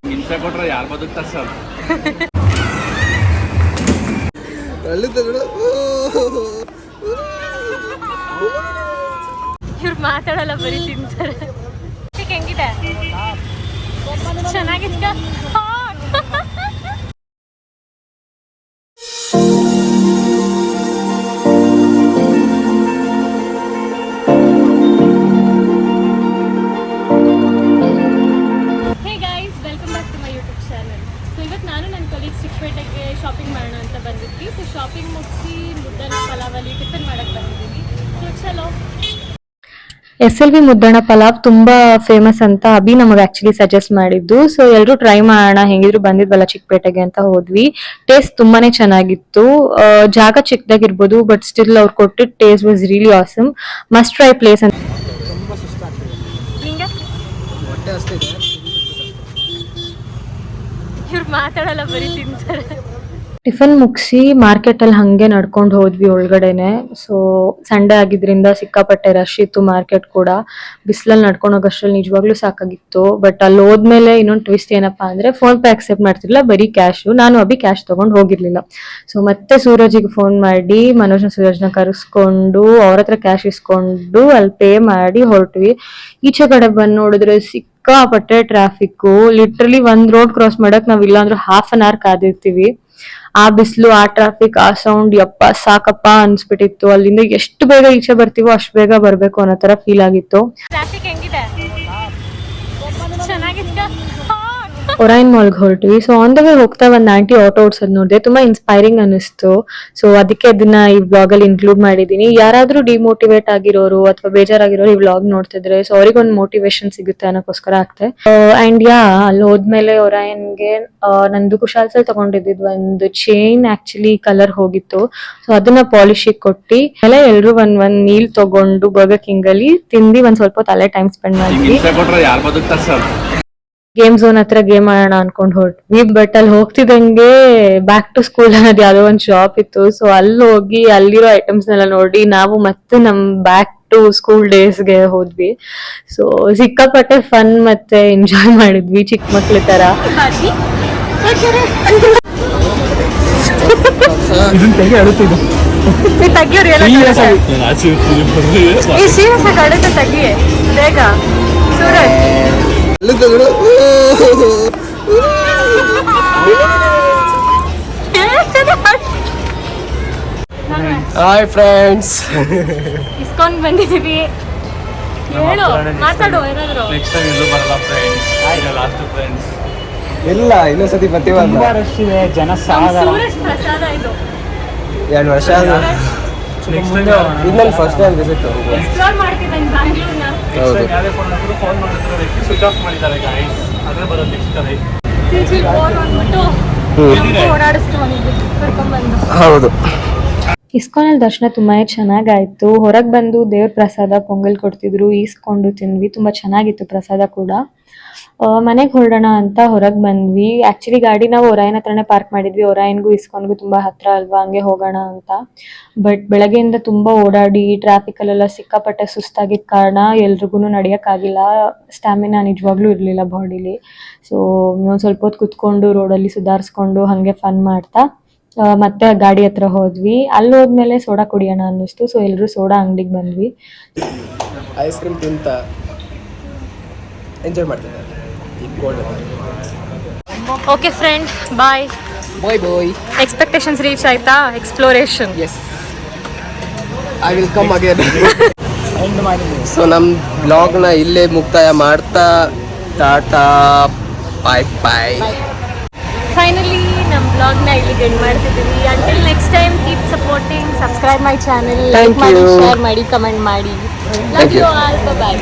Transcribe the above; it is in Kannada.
ಹಿಂಸೆ ಕೊಟ್ರೆ ಯಾರು ಬದುಕ್ತಾರೆ ಸರ್? ಇವ್ರು ಮಾತಾಡಲ್ಲ, ಬರೀ ತಿಂತಾರೆ. ಹೆಂಗಿದೆ? ಚೆನ್ನಾಗಿದ್ದ. ಚಿಕ್ಕಪೇಟೆಗೆ ಶಾಪಿಂಗ್ ಮಾಡೋಣ ಅಂತ ಬಂದಿದ್ವಿ. ಸೊ ಶಾಪಿಂಗ್ ಮುಗಿಸಿ ಮುದ್ದಣ ಪಲಾವಲ್ಲಿ ಟಿಫನ್ ಮಾಡಕ್ಕೆ ಬಂದಿದ್ದೀವಿ. ಸೊ ಚಲೋ. SLV ಮುದ್ದಣ ಪಲಾವ್ ತುಂಬಾ ಫೇಮಸ್ ಅಂತ ಅಭಿ ನಮಗೆ ಆಕ್ಚುಲಿ ಸಜೆಸ್ಟ್ ಮಾಡಿದ್ದು. ಸೊ ಎಲ್ಲರೂ ಟ್ರೈ ಮಾಡೋಣ, ಹೆಂಗಿದ್ರು ಬಂದಿದ್ವಲ್ಲ ಚಿಕ್ಕಪೇಟೆಗೆ ಅಂತ ಹೋದ್ವಿ. ಟೇಸ್ಟ್ ತುಂಬಾನೇ ಚೆನ್ನಾಗಿತ್ತು. ಜಾಗ ಚಿಕ್ಕದಾಗಿರ್ಬೋದು, ಬಟ್ ಸ್ಟಿಲ್ ಅವ್ರು ಕೊಟ್ಟಿದ್ದ taste was really awesome. Must try place ಅಂತ. ಇವ್ರು ಮಾತಾಡಲ್ಲ, ಬರೀ ತಿಂತಾರೆ. ಟಿಫನ್ ಮುಗಿಸಿ ಮಾರ್ಕೆಟ್ ಅಲ್ಲಿ ಹಂಗೆ ನಡ್ಕೊಂಡು ಹೋದ್ವಿ ಒಳಗಡೆನೆ. ಸೊ ಸಂಡೇ ಆಗಿದ್ರಿಂದ ಸಿಕ್ಕಾಪಟ್ಟೆ ರಶ್ ಇತ್ತು ಮಾರ್ಕೆಟ್ ಕೂಡ. ಬಿಸಿಲಲ್ಲಿ ನಡ್ಕೊಂಡು ಹೋಗೋಷ್ಟ್ರಲ್ಲಿ ನಿಜವಾಗ್ಲೂ ಸಾಕಾಗಿತ್ತು. ಬಟ್ ಅಲ್ಲಿ ಹೋದ್ಮೇಲೆ ಇನ್ನೊಂದು ಟ್ವಿಸ್ಟ್ ಏನಪ್ಪಾ ಅಂದ್ರೆ ಫೋನ್ ಪೇ ಅಕ್ಸೆಪ್ಟ್ ಮಾಡ್ತಿರ್ಲಿಲ್ಲ, ಬರೀ ಕ್ಯಾಶ್. ನಾನು ಅಭಿ ಕ್ಯಾಶ್ ತಗೊಂಡು ಹೋಗಿರ್ಲಿಲ್ಲ. ಸೊ ಮತ್ತೆ ಸೂರಜಿಗೆ ಫೋನ್ ಮಾಡಿ ಮನೋಜ್ನ ಸೂರಜ್ನ ಕರೆಸ್ಕೊಂಡು ಅವ್ರ ಹತ್ರ ಕ್ಯಾಶ್ ಇಸ್ಕೊಂಡು ಅಲ್ಲಿ ಪೇ ಮಾಡಿ ಹೊರಟ್ವಿ. ಈಚೆ ಕಡೆ ಬಂದು ನೋಡಿದ್ರೆ ಸಿಕ್ಕಾಪಟ್ಟೆ ಟ್ರಾಫಿಕ್. ಲಿಟ್ರಲಿ ಒಂದ್ ರೋಡ್ ಕ್ರಾಸ್ ಮಾಡಕ್ ನಾವ್ ಇಲ್ಲಾಂದ್ರೆ ಹಾಫ್ ಅನ್ ಅವರ್ ಕಾದಿರ್ತೀವಿ. ಆ ಬಿಸಿಲು, ಆ ಟ್ರಾಫಿಕ್, ಆ ಸೌಂಡ್, ಯಪ್ಪ ಸಾಕಪ್ಪ ಅನ್ಸ್ಬಿಟ್ಟಿತ್ತು. ಅಲ್ಲಿಂದ ಎಷ್ಟು ಬೇಗ ಈಚೆ ಬರ್ತೀವೋ ಅಷ್ಟು ಬೇಗ ಬರ್ಬೇಕು ಅನ್ನೋ ತರ ಫೀಲ್ ಆಗಿತ್ತು. ಟ್ರಾಫಿಕ್ ಹೆಂಗಿದೆ? ಚೆನ್ನಾಗಿದ್ದ. ಒರೈನ್ ಮಾಲ್ಗೆ ಹೊರಟ್ವಿ. ಸೊ ಆನ್ ದ ವೇ ಹೋಗ್ತಾ ಒಂದ್ ಆಂಟಿ ಆಟೋ ಓಡಿಸೋದ್ ನೋಡಿದೆ, ತುಂಬಾ ಇನ್ಸ್ಪೈರಿಂಗ್ ಅನಿಸ್ತು. ಸೊ ಅದಕ್ಕೆ ಅದನ್ನ ಈ ವ್ಲಾಗ್ ಅಲ್ಲಿ ಇನ್ಕ್ಲೂಡ್ ಮಾಡಿದೀನಿ. ಯಾರಾದ್ರೂ ಡಿಮೋಟಿವೇಟ್ ಆಗಿರೋರು ಅಥವಾ ಬೇಜಾರಾಗಿರೋರು ಈ ವ್ಲಾಗ್ ನೋಡ್ತಿದ್ರೆ ಸೊ ಅವ್ರಿಗೊಂದು ಮೋಟಿವೇಶನ್ ಸಿಗುತ್ತೆ ಅನ್ನೋಕ್ಕೋಸ್ಕರ ಆಗ್ತೆ. ಅಂಡ್ ಅಲ್ಲಿ ಹೋದ್ಮೇಲೆ ಒರೈನ್ಗೆ ನಂದು ಕುಶಾಲ್ಸಲ್ಲಿ ತಗೊಂಡಿದ್ದು ಒಂದು ಚೈನ್ ಆಕ್ಚುಲಿ ಕಲರ್ ಹೋಗಿತ್ತು. ಸೊ ಅದನ್ನ ಪಾಲಿಶಿಗೆ ಕೊಟ್ಟಿ ಆಮೇಲೆ ಎಲ್ರು ಒಂದ್ ಮೀಲ್ ತಗೊಂಡು ಬರ್ಗರ್ ಕಿಂಗ್ ಅಲ್ಲಿ ತಿಂದಿ ಒಂದ್ ಸ್ವಲ್ಪ ತಲೆ ಟೈಮ್ ಸ್ಪೆಂಡ್ ಮಾಡಿದ್ವಿ. ಗೇಮ್ ಝೋನ್ ಹತ್ರ ಗೇಮ್ ಆಡೋಣ ಅನ್ಕೊಂಡ್ ಹೊರಟ್ವಿ. ಬಟ್ ಅಲ್ಲಿ ಹೋಗ್ತಿದಂಗೆ ಬ್ಯಾಕ್ ಟು ಸ್ಕೂಲ್ ಅನ್ನೋದು ಯಾವ್ದೋ ಒಂದ್ ಶಾಪ್ ಇತ್ತು. ಸೊ ಅಲ್ಲಿ ಹೋಗಿ ಅಲ್ಲಿರೋ ಐಟಮ್ಸ್ ನೆಲ್ಲ ನೋಡಿ ನಾವು ಮತ್ತೆ ನಮ್ ಬ್ಯಾಕ್ ಟು ಸ್ಕೂಲ್ ಡೇಸ್ಗೆ ಹೋದ್ವಿ. ಸೊ ಸಿಕ್ಕಾಪಟ್ಟೆ ಫನ್ ಮತ್ತೆ ಎಂಜಾಯ್ ಮಾಡಿದ್ವಿ ಚಿಕ್ಕ ಮಕ್ಳ ತರ. ತೆಗಿಯೇ ಬೇಗ ಸೂರಜ್. ಹಾಯ್ ಫ್ರೆಂಡ್ಸ್, ಇಸ್ಕೊಂಡ್ ಬಂದಿದೀವಿ. ಹೇಳು, ಮಾತಾಡು ಏನಾದ್ರು. ನೆಕ್ಸ್ಟ್ ಟೈಮ್ ಎಲ್ಲೂ ಬರಲ್ಲ ಫ್ರೆಂಡ್ಸ್. ಲಾಸ್ಟ್ ಫ್ರೆಂಡ್ಸ್ ಇಲ್ಲ ಇನ್ನೊಂದ್ಸತಿ ಬರ್ತೀವಲ್ಲ. ಜನ ಸೂರಜ್ ಪ್ರಸಾದ ಇದು 2 ವರ್ಷ ಇನ್ನೊಂದು ಫಸ್ಟ್ ಟೈಮ್ ವಿಸಿಟ್ ಎಕ್ಸ್ಪ್ಲೋರ್ ಮಾಡ್ತಿದ್ದಾನೆ ಬ್ಯಾಂಗ್ಳೂರ್ನ. ಹೌದು. ಫೋನ್ ಮಾಡಿದ್ರೆ ಸ್ವಿಚ್ ಆಫ್ ಮಾಡಿದ್ದಾರೆ ಗೈಸ್. ಅದೇ ಬರೋದು ನೆಕ್ಸ್ಟ್ ಕಡೆ ಫೋನ್ ಅಂದ್ಬಿಟ್ಟು ಓಡಾಡಿಸ್ತು ಅವನಿಗೆ ಕರ್ಕೊಂಡ್ಬಂದು. ಹೌದು. ಇಸ್ಕಾನಲ್ಲಿ ದರ್ಶನ ತುಂಬಾನೇ ಚೆನ್ನಾಗಾಯ್ತು. ಹೊರಗೆ ಬಂದು ದೇವ್ರ ಪ್ರಸಾದ ಪೊಂಗಲ್ ಕೊಡ್ತಿದ್ರು, ಈಸ್ಕೊಂಡು ತಿಂದ್ವಿ. ತುಂಬಾ ಚೆನ್ನಾಗಿತ್ತು ಪ್ರಸಾದ ಕೂಡ. ಮನೆಗೆ ಹೊರಡೋಣ ಅಂತ ಹೊರಗೆ ಬಂದ್ವಿ. ಆಕ್ಚುಲಿ ಗಾಡಿ ನಾವು ಒರಾಯನ್ ಹತ್ರನೇ ಪಾರ್ಕ್ ಮಾಡಿದ್ವಿ. ಒರಾಯನ್ಗೂ ಇಸ್ಕಾನ್ಗೂ ತುಂಬಾ ಹತ್ರ ಅಲ್ವಾ, ಹಂಗೆ ಹೋಗೋಣ ಅಂತ. ಬಟ್ ಬೆಳಗ್ಗೆಯಿಂದ ತುಂಬಾ ಓಡಾಡಿ ಟ್ರಾಫಿಕ್ ಅಲ್ಲೆಲ್ಲ ಸಿಕ್ಕಾಪಟ್ಟೆ ಸುಸ್ತಾಗಿದ್ದ ಕಾರಣ ಎಲ್ರಿಗೂ ನಡಿಯಕ್ಕಾಗಿಲ್ಲ. ಸ್ಟ್ಯಾಮಿನಾ ನಿಜವಾಗ್ಲೂ ಇರಲಿಲ್ಲ ಬಾಡಿಲಿ. ಸೊ ಒಂದ್ ಸ್ವಲ್ಪ ಹೊತ್ತು ಕುತ್ಕೊಂಡು ರೋಡಲ್ಲಿ ಸುಧಾರಿಸ್ಕೊಂಡು ಹಂಗೆ ಫನ್ ಮಾಡ್ತಾ ಮತ್ತೆ ಗಾಡಿ ಹತ್ರ ಹೋದ್ವಿ. ಅಲ್ಲಿ ಹೋದ್ಮೇಲೆ ಸೋಡಾ ಕುಡಿಯೋಣ ಅನ್ನಿಸ್ತು. ಸೊ ಎಲ್ಲರೂ ಸೋಡಾ ಅಂಗಡಿಗೆ ಬಂದ್ವಿ. ಐಸ್ ಕ್ರೀಮ್ ತಿಂತ ಎಂಜಾಯ್ ಮಾಡ್ತಿದ್ದಾರೆ. Okay friend, bye bye bye. Expectations reach ಆಯ್ತಾ? Exploration. Yes, I will come again. So ನಮ್ಮ ಬ್ಲಾಗ್ನ ಇಲ್ಲೇ ಮುಕ್ತಾಯ ಮಾಡ್ತಾ ಟಾಟಾ ಬಾಯ್ ಬಾಯ್. ಫೈನಲಿ ನಮ್ಮ ಬ್ಲಾಗ್ನ ಇಲ್ಲಿಗೆ ಎಂಡ್ ಮಾಡ್ತಿದ್ದೀವಿ. Until next time keep supporting, subscribe my channel, like ಮಾಡಿ, ಶೇರ್ ಮಾಡಿ, ಕಮೆಂಟ್ ಮಾಡಿ. Love you all, bye.